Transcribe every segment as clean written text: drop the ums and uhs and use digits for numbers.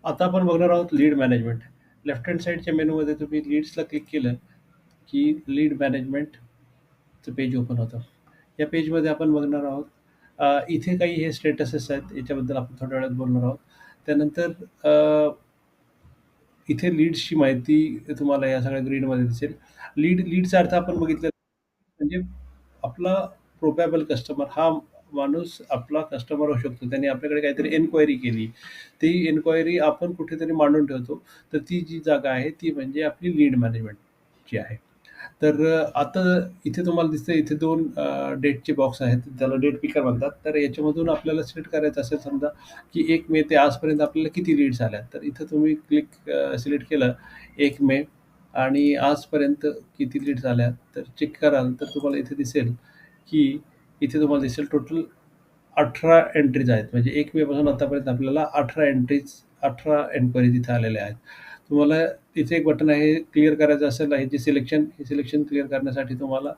आता आपण बघणार आहोत लीड मॅनेजमेंट. लेफ्ट हँड साइडच्या मेनूमध्ये तुम्ही लीड्सला क्लिक केलं, की लीड मॅनेजमेंटचं पेज ओपन होतं. या पेजमध्ये आपण बघणार आहोत इथे काही हे स्टेटसेस आहेत, याच्याबद्दल आपण थोड्या वेळात बोलणार आहोत. त्यानंतर अ, इथे लीड्सची माहिती तुम्हाला या सगळ्या ग्रीडमध्ये दिसेल. लीडचा अर्थ आपण बघितलं म्हणजे आपला प्रोबॅबल कस्टमर हा माणूस आपला कस्टमर होऊ शकतो. त्याने आपल्याकडे काहीतरी एन्क्वायरी केली. ती एन्क्वायरी आपण कुठेतरी मांडून ठेवतो. तर ती जी जागा आहे ती म्हणजे आपली लीड मॅनेजमेंटची आहे. तर आता इथे तुम्हाला दिसतंय इथे 2 डेटचे बॉक्स आहेत. त्याला डेट पिकर म्हणतात. तर याच्यामधून आपल्याला सिलेक्ट करायचं असेल समजा, की 1 मे ते आजपर्यंत आपल्याला किती लीड्स आल्या. तर इथं तुम्ही सिलेक्ट केलं 1 मे आणि आजपर्यंत किती लीड्स आल्या. तर चेक कराल तर तुम्हाला इथे दिसेल, की इथे तुम्हाला दिसेल टोटल 18 एंट्रीज आहेत. म्हणजे 1 मे पासून आतापर्यंत आपल्याला 18 एन्क्वायरी तिथे आलेल्या आहेत. तुम्हाला तिथे एक बटन आहे क्लिअर करायचं असेल हे जे सिलेक्शन हे सिलेक्शन क्लिअर करण्यासाठी तुम्हाला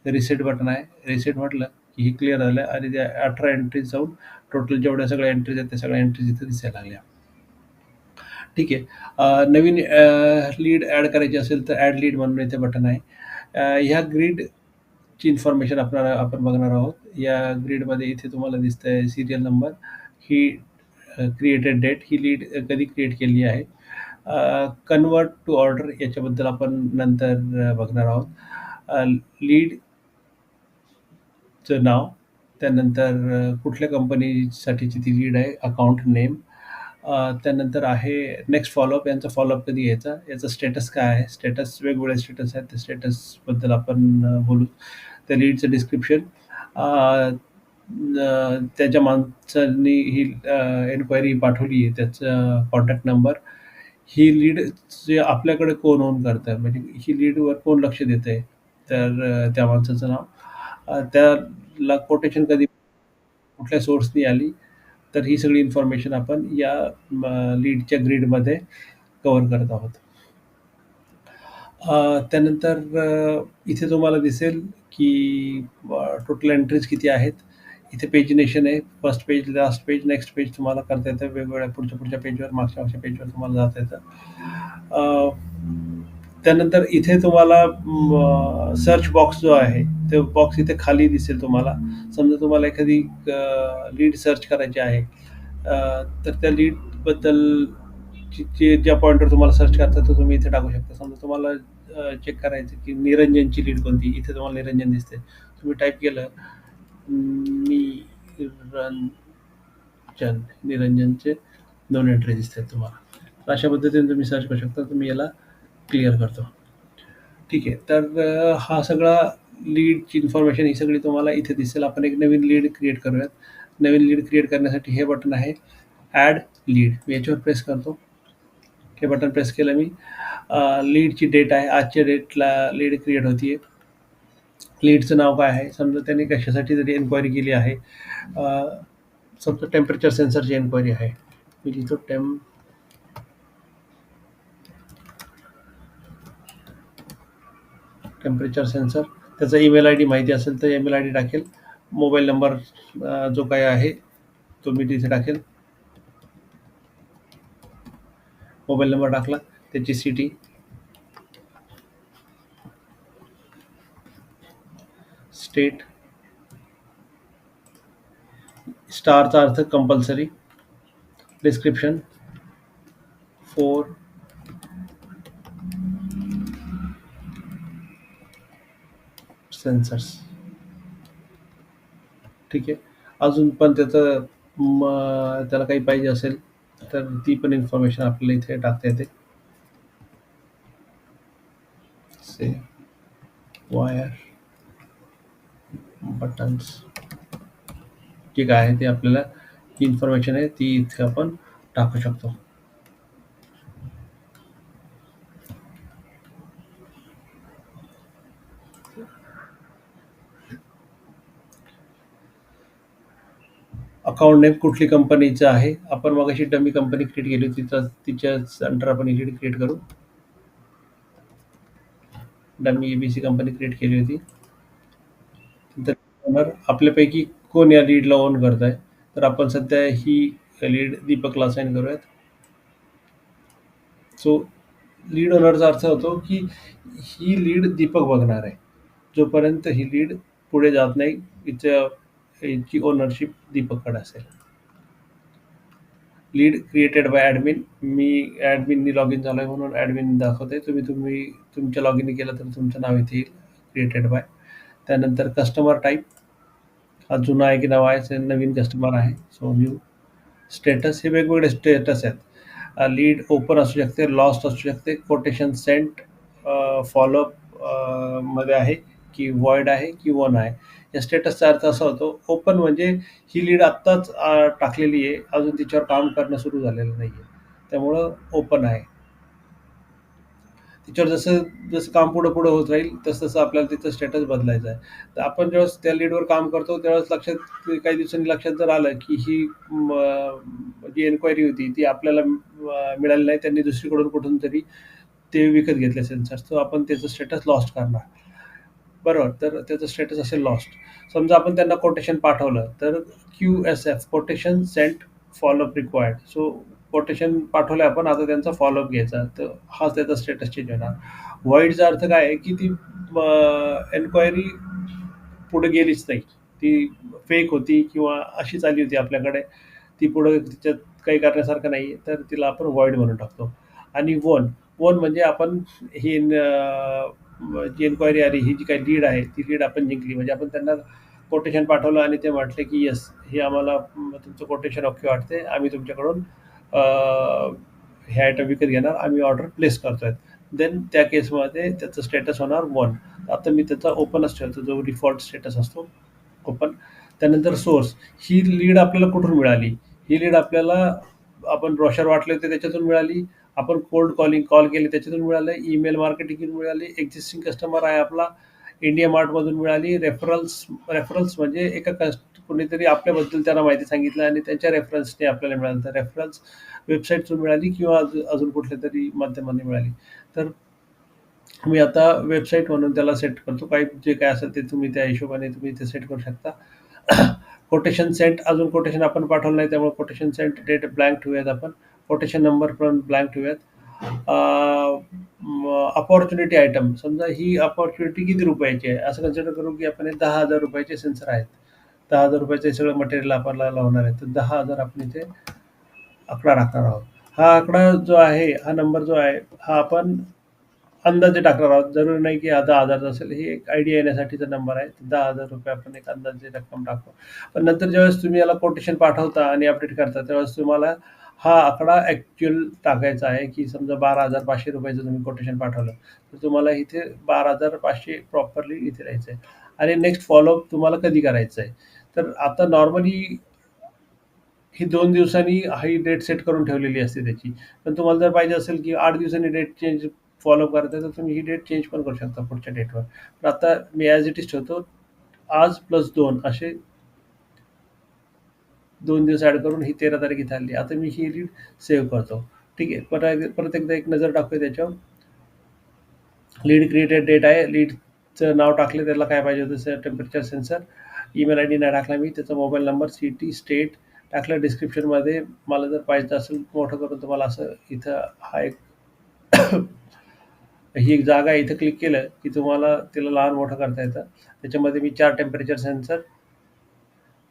रिसेट बटन आहे. रिसेट म्हटलं की हे क्लिअर झालं आणि त्या 18 एंट्रीज जाऊन टोटल जेवढ्या सगळ्या एंट्रीज आहेत त्या सगळ्या एंट्रीज इथे दिसायला लागल्या. ठीक आहे. नवीन लीड ॲड करायची असेल तर ॲड लीड म्हणून इथे बटन आहे. ह्या ग्रिडची इन्फॉर्मेशन आपण बघणार आहोत. या ग्रिडमध्ये इथे तुम्हाला दिसतंय सीरियल नंबर, ही क्रिएटेड डेट, ही लीड कधी क्रिएट केली आहे. कन्व्हर्ट टू ऑर्डर याच्याबद्दल आपण नंतर बघणार आहोत. लीडचं नाव, त्यानंतर कुठल्या कंपनीसाठीची ती लीड आहे, अकाउंट नेम, त्यानंतर आहे नेक्स्ट फॉलोअप, यांचा फॉलोअप कधी घ्यायचा, याचा स्टेटस काय आहे, स्टेटस वेगवेगळे स्टेटस आहेत, त्या स्टेटसबद्दल आपण बोलू. त्या लीडचं डिस्क्रिप्शन, त्याच्या माणसांनी ही एन्क्वायरी पाठवली आहे त्याचा कॉन्टॅक्ट नंबर, ही लीड जे आपल्याकडे कोण ओन करतंय, म्हणजे ही लीडवर कोण लक्ष देतंय, तर त्या माणसाचं नाव, त्याला कोटेशन कधी कुठल्या सोर्सनी आली, तर ही सगळी इन्फॉर्मेशन आपण या लीडच्या ग्रिडमध्ये कव्हर करत आहोत. त्यानंतर इथे तुम्हाला दिसेल की टोटल एंट्रीज किती आहेत. इथे पेजिनेशन आहे. First page, last page, next page तुम्हाला करता येतं. वेगवेगळ्या पुढच्या पेजवर, मागच्या पेजवर तुम्हाला जाता येतं. त्यानंतर इथे तुम्हाला सर्च बॉक्स जो आहे, तो बॉक्स इथे खाली दिसेल तुम्हाला. समजा तुम्हाला एखादी लीड सर्च करायची आहे, तर त्या लीडबद्दल ज्या पॉइंटवर तुम्हाला सर्च करता तो तुम्ही इथे टाकू शकता. समजा तुम्हाला चेक करायचं की निरंजनची लीड कोणती, इथे तुम्हाला निरंजन दिसते. तुम्ही टाईप केलं निरंजनचे 2 एंट्री दिसतात तुम्हाला. तर अशा पद्धतीने तुम्ही सर्च करू शकता. तुम्ही याला क्लिअर करतो. ठीक आहे. तर हा सगळा लीडची इन्फॉर्मेशन ही सगळी तुम्हाला इथे दिसेल. आपण एक नवीन लीड क्रिएट करूयात. नवीन लीड क्रिएट करण्यासाठी हे बटन आहे ॲड लीड. मी याच्यावर प्रेस करतो. हे बटन प्रेस केलं मी. लीडची डेट आहे. आजच्या डेटला लीड क्रिएट होतीये. लीडचं नाव काय आहे? समजा त्याने कशासाठी तरी एन्क्वायरी केली आहे. समजा टेम्परेचर सेन्सरची एन्क्वायरी आहे. मी लिहितो टेम्परेचर सेन्सर. त्याचा ईमेल आयडी माहिती असेल तर ईमेल आयडी टाकेल. मोबाईल नंबर जो काही आहे तो मी तिथे टाकेल. मोबाईल नंबर टाकला. त्याची सिटी, स्टेट, स्टारचा अर्थ कंपल्सरी, डिस्क्रिप्शन 4 सेन्सर्स. ठीक आहे. अजून पण त्याचं त्याला काही पाहिजे असेल तर ती पण इन्फॉर्मेशन आपल्याला इथे टाकता येते. से वायर बटन्स, जे काय आहे ते आपल्याला ही इन्फॉर्मेशन आहे ती इथे आपण टाकू शकतो. अकाउंट नेम कुठली कंपनीचं आहे. आपण मगाशी डमी कंपनी क्रिएट केली होती, तर तिच्याच अंडर आपण लीड क्रिएट करू. डमी ABC कंपनी क्रिएट केली होती. तर ओनर आपल्यापैकी कोण या लीडला ओन करत आहे, तर आपण सध्या ही लीड दीपकला असाइन करूयात. सो लीड ओनरचा अर्थ होतो की ही लीड दीपक बघणार आहे. जोपर्यंत ही लीड पुढे जात नाही, हिची ओनरशिप दीपककडे असेल. Lead created by admin. मी ॲडमिननी लॉग इन झालोय म्हणून ॲडमिन दाखवते. तुम्ही तुमच्या लॉग इन केलं तर तुमचं नाव इथे येईल, क्रिएटेड बाय. त्यानंतर कस्टमर टाईप हा जुना आहे की नवा आहे, नवीन कस्टमर आहे. So new. स्टेटस हे वेगवेगळे स्टेटस आहेत. लीड ओपन असू शकते, लॉस्ट असू शकते, कोटेशन सेंट, फॉलोअप मध्ये आहे की वॉइड आहे की वन आहे. या स्टेटसचा अर्थ असा होतो, ओपन म्हणजे ही लीड आत्ताच टाकलेली आहे, अजून तिच्यावर काम करणं सुरू झालेलं नाही आहे, त्यामुळं ओपन आहे. तिच्यावर जसं जसं काम पुढं पुढं होत राहील तसं तसं आपल्याला तिथं स्टेटस बदलायचं आहे. तर आपण ज्यावेळेस त्या लीडवर काम करतो त्यावेळेस लक्षात काही दिवसांनी लक्षात जर आलं की ही जी एन्क्वायरी होती ती आपल्याला मिळाली नाही, त्यांनी दुसरीकडून कुठून तरी ते विकत घेतले सेन्सर्स, तर आपण त्याचं स्टेटस लॉस्ट करणार. बरोबर. तर त्याचं स्टेटस असेल लॉस्ट. समजा आपण त्यांना कोटेशन पाठवलं तर QSF quotation sent follow up required. So quotation पाठवलं आपण, आता त्यांचा फॉलोअप घ्यायचा. तर हाच त्याचा स्टेटस चेंज होणार. व्हॉइडचा अर्थ काय आहे की ती एन्क्वायरी पुढे गेलीच नाही. ती फेक होती किंवा अशीच आली होती आपल्याकडे. ती पुढे तिच्यात काही करण्यासारखं नाही आहे, तर तिला आपण व्हॉइड म्हणून टाकतो. आणि वन, वन म्हणजे आपण ही जी एन्क्वायरी आली, ही जी काही लीड आहे, ती लीड आपण जिंकली. म्हणजे आपण त्यांना कोटेशन पाठवलं आणि ते म्हटले की येस, हे आम्हाला तुमचं कोटेशन ओके वाटते. आम्ही तुमच्याकडून हे आयटम विकत घेणार, आम्ही ऑर्डर प्लेस करतोय. देन त्या केसमध्ये त्याचं स्टेटस होणार वन. आता मी त्याचा ओपनच ठेवतो, जो डिफॉल्ट स्टेटस असतो ओपन. त्यानंतर सोर्स, ही लीड आपल्याला कुठून मिळाली? ही लीड आपल्याला आपण ब्रोशर वाटले होते त्याच्यातून मिळाली, आपण कोल्ड कॉल केले त्याच्यातून मिळालं, ईमेल मार्केटिंगमधून मिळाली, एक्झिस्टिंग कस्टमर आहे आपला, इंडिया मार्टमधून मिळाली, रेफरन्स म्हणजे कोणीतरी आपल्याबद्दल त्यांना माहिती सांगितलं आणि त्यांच्या रेफरन्सने आपल्याला मिळालं, तर रेफरन्स वेबसाईटतून मिळाली किंवा अजून कुठल्या तरी माध्यमाने मिळाली. तर मी आता वेबसाईट म्हणून त्याला सेट करतो. काही जे काय असेल ते तुम्ही त्या हिशोबाने तुम्ही ते सेट करू शकता. कोटेशन सेंट, अजून कोटेशन आपण पाठवलं नाही त्यामुळे कोटेशन सेंट डेट ब्लँक ठेवूयात आपण. कोटेशन नंबर पण ब्लँक ठेवूयात. अपॉर्च्युनिटी आयटम, समजा ही अपॉर्च्युनिटी किती रुपयाची आहे असं कन्सिडर करू की आपण हे 10,000 रुपयाचे सेन्सर आहेत. 10,000 रुपयाचं हे सगळं मटेरियल आपल्याला लावणार आहे, तर 10,000 आपण इथे आकडा टाकणार आहोत. हा आकडा जो आहे, हा नंबर जो आहे, हा आपण अंदाजे टाकणार आहोत. जरुरी नाही की हा 10,000 असेल. ही एक आयडिया येण्यासाठीचा नंबर आहे. 10,000 आपण एक अंदाजे रक्कम टाकू. पण नंतर ज्यावेळेस तुम्ही याला कोटेशन पाठवता आणि अपडेट करता त्यावेळेस तुम्हाला हा आकडा ॲक्च्युअल टाकायचा आहे, की समजा 12,500 रुपयाचं तुम्ही कोटेशन पाठवलं, तर तुम्हाला इथे 12,500 प्रॉपरली इथे राहायचं आहे. आणि नेक्स्ट फॉलोअप तुम्हाला कधी करायचं आहे? तर आता नॉर्मली ही 2 दिवसांनी ही डेट सेट करून ठेवलेली असते त्याची. पण तुम्हाला जर पाहिजे असेल की 8 दिवसांनी डेट चेंज फॉलो करताय, तर तुम्ही ही डेट चेंज पण करू शकता पुढच्या डेटवर. पण आता मी ॲज इट इज ठेवतो. आज प्लस 2 असे 2 दिवस ॲड करून ही 13 तारीख इथे आली. आता मी ही लीड सेव्ह करतो. ठीक आहे. परत एकदा एक नजर टाकूया त्याच्यावर. लीड क्रिएटेड डेट आहे. लीडचं नाव टाकलं, त्याला काय पाहिजे होतं temperature sensor. Email I D नाही टाकला मी, त्याचा मोबाईल नंबर, सिटी, स्टेट टाकलं. डिस्क्रिप्शनमध्ये मला जर पाहिजे असेल मोठं करून तुम्हाला असं इथं हा एक ही एक जागा आहे, इथं क्लिक केलं की तुम्हाला तिला लहान मोठं करता येतं. त्याच्यामध्ये मी 4 टेम्परेचर सेन्सर,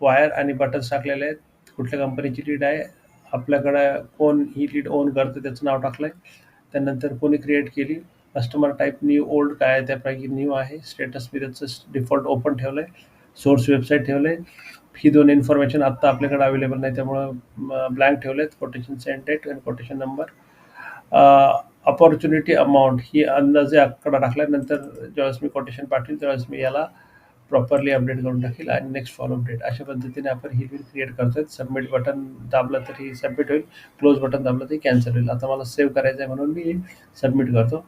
वायर आणि बटन्स टाकलेले आहेत. कुठल्या कंपनीची लीड आहे, आपल्याकडं कोण ही लीड ओन करतं त्याचं नाव टाकलं आहे. त्यानंतर कोणी क्रिएट केली, कस्टमर टाईप न्यू ओल्ड काय आहे त्यापैकी न्यू आहे. स्टेटस मी त्याचं डिफॉल्ट ओपन ठेवलं आहे. सोर्स वेबसाईट ठेवलं आहे. ही 2 इन्फॉर्मेशन आत्ता आपल्याकडे अवेलेबल नाही त्यामुळं ब्लँक ठेवले आहेत. कोटेशन सेंट डेट आणि कोटेशन नंबर. अपॉर्च्युनिटी अमाऊंट ही अंदाजे आकडा टाकल्यानंतर ज्यावेळेस मी कोटेशन पाठवेल त्यावेळेस मी याला प्रॉपरली अपडेट करून टाकेल आणि नेक्स्ट फॉलो अपडेट अशा पद्धतीने आपण ही लीड क्रिएट करतोय. सबमिट बटन दाबलं तर ही सबमिट होईल, क्लोज बटन दाबलं तर कॅन्सल होईल. आता मला सेव्ह करायचं आहे म्हणून मी सबमिट करतो.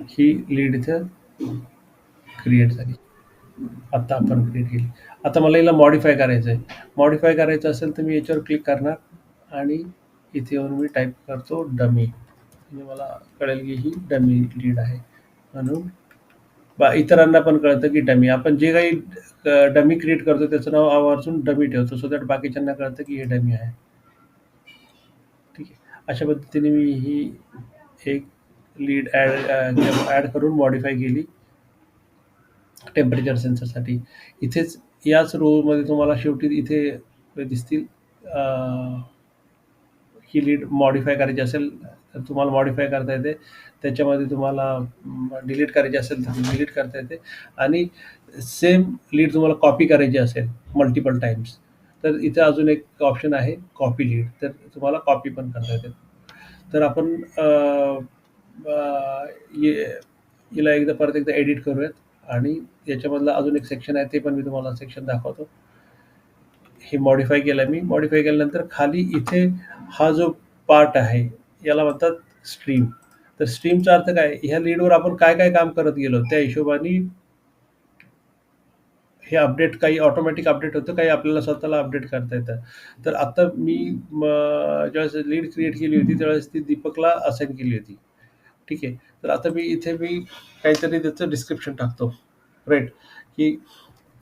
ही लीड इथं क्रिएट झाली. आता आपण क्रिएट केली. आता मला हिला मॉडिफाय करायचं आहे. मॉडिफाय करायचं असेल तर मी याच्यावर क्लिक करणार आणि इथे येऊन मी टाईप करतो डमी. म्हणजे मला कळेल की ही डमी लीड आहे म्हणून इतरांना पण कळतं की डमी. आपण जे काही डमी क्रिएट करतो त्याचं नाव आवर्जून डमी ठेवतो, सो दॅट बाकीच्यांना कळतं की हे डमी आहे. अशा पद्धतीने मी ही एक लीड ॲड करून मॉडिफाय केली टेम्परेचर सेन्सरसाठी. इथेच याच रोमध्ये तुम्हाला शेवटी इथे दिसतील. ही लीड मॉडिफाय करायची असेल तर तुम्हाला मॉडिफाय करता येते. त्याच्यामध्ये तुम्हाला डिलीट करायची असेल तर डिलीट करता येते. आणि सेम लीड तुम्हाला कॉपी करायची असेल मल्टिपल टाइम्स, तर इथे अजून एक ऑप्शन आहे कॉपी लीड, तर तुम्हाला कॉपी पण करता येते. तर आपण हिला परत एकदा एडिट करूयात आणि याच्यामधला अजून एक सेक्शन आहे ते पण मी तुम्हाला सेक्शन दाखवतो. हे मॉडिफाय केलं मी. मॉडिफाय केल्यानंतर खाली इथे हा जो पार्ट आहे याला म्हणतात स्ट्रीम. तर स्ट्रीमचा अर्थ काय? ह्या लीडवर आपण काय-काय काम करत गेलो त्या हिशोबाने हे अपडेट, काही ऑटोमॅटिक अपडेट होतं, काही आपल्याला स्वतःला अपडेट करता येतं. तर आता मी ज्यावेळेस लीड क्रिएट केली होती त्यावेळेस ती दीपकला असाइन केली होती. ठीक आहे. तर आता इथे मी काहीतरी त्याचं डिस्क्रिप्शन टाकतो. राइट. की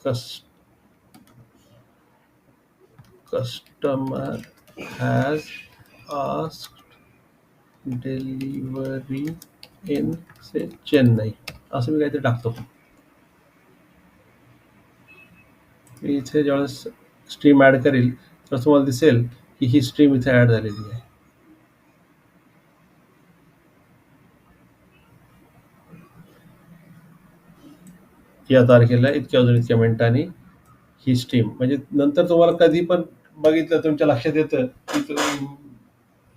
कस customer has asked delivery in say Chennai, असं मी काहीतरी टाकतो. मी इथे ज्यावेळेस स्ट्रीम ॲड करेल तर तुम्हाला दिसेल की ही स्ट्रीम इथे ॲड झालेली आहे. या तारखेला इतक्या वाजून इतक्या मिनिटांनी ही स्ट्रीम, म्हणजे नंतर तुम्हाला कधी पण बघितलं तुमच्या लक्षात येतं की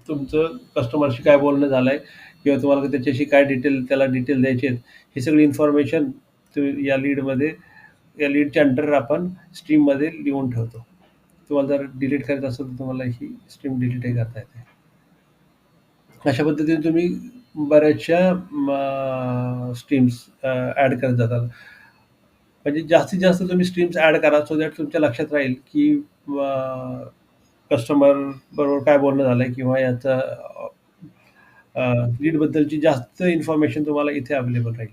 तुमचं कस्टमरशी काय बोलणं झालंय किंवा तुम्हाला त्याच्याशी काय डिटेल, त्याला डिटेल द्यायचे आहेत. ही सगळी इन्फॉर्मेशन या लीडमध्ये, या लीडच्या अंडर आपण स्ट्रीममध्ये लिहून ठेवतो. तुम्हाला जर डिलीट करायचं असेल तर तुम्हाला ही स्ट्रीम डिलीटही करता येते. अशा पद्धतीने तुम्ही बऱ्याचशा स्ट्रीम्स ॲड करत जातात. म्हणजे जास्तीत जास्त तुम्ही स्ट्रीम्स ॲड करा सो दॅट तुमच्या लक्षात राहील की कस्टमर बरोबर काय बोलणं झालंय किंवा याचा लीडबद्दलची जास्त इन्फॉर्मेशन तुम्हाला इथे अवेलेबल राहील.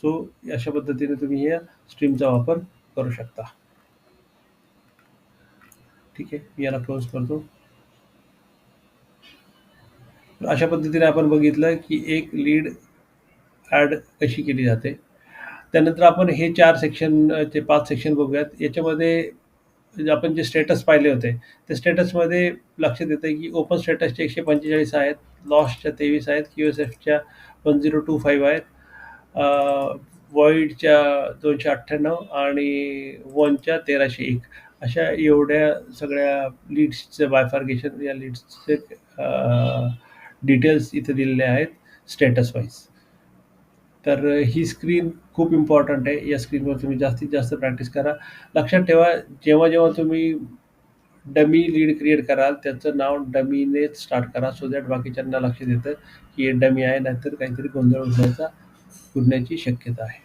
सो अशा पद्धतीने तुम्ही या स्ट्रीमचा वापर करू शकता. ठीक आहे. मी याला क्लोज करतो. अशा पद्धतीने आपण बघितलं की एक लीड ॲड कशी केली जाते. त्यानंतर आपण हे 4 सेक्शन, ते 5 सेक्शन बघूयात. याच्यामध्ये जे आपण जे स्टेटस पाहिले होते, त्या स्टेटसमध्ये लक्षात येतं की ओपन स्टेटसचे 145 आहेत, लॉस्टच्या 23 आहेत, क्यू-एस-एफच्या 1025 आहेत, व्हॉइडच्या 298 आणि वनच्या 1301, अशा एवढ्या सगळ्या लीड्सचं बायफर्गेशन, या लीड्सचे डिटेल्स इथे दिलेले आहेत स्टेटस वाईज. तर ही स्क्रीन खूप इम्पॉर्टंट आहे. या स्क्रीनवर तुम्ही जास्तीत जास्त प्रॅक्टिस करा. लक्षात ठेवा, जेव्हा-जेव्हा तुम्ही डमी लीड क्रिएट कराल, त्याचं नाव डमीनेच स्टार्ट करा सो दॅट बाकीच्यांना लक्षात येतं की हे डमी आहे, नाहीतर काहीतरी गोंधळ उडण्याची शक्यता आहे.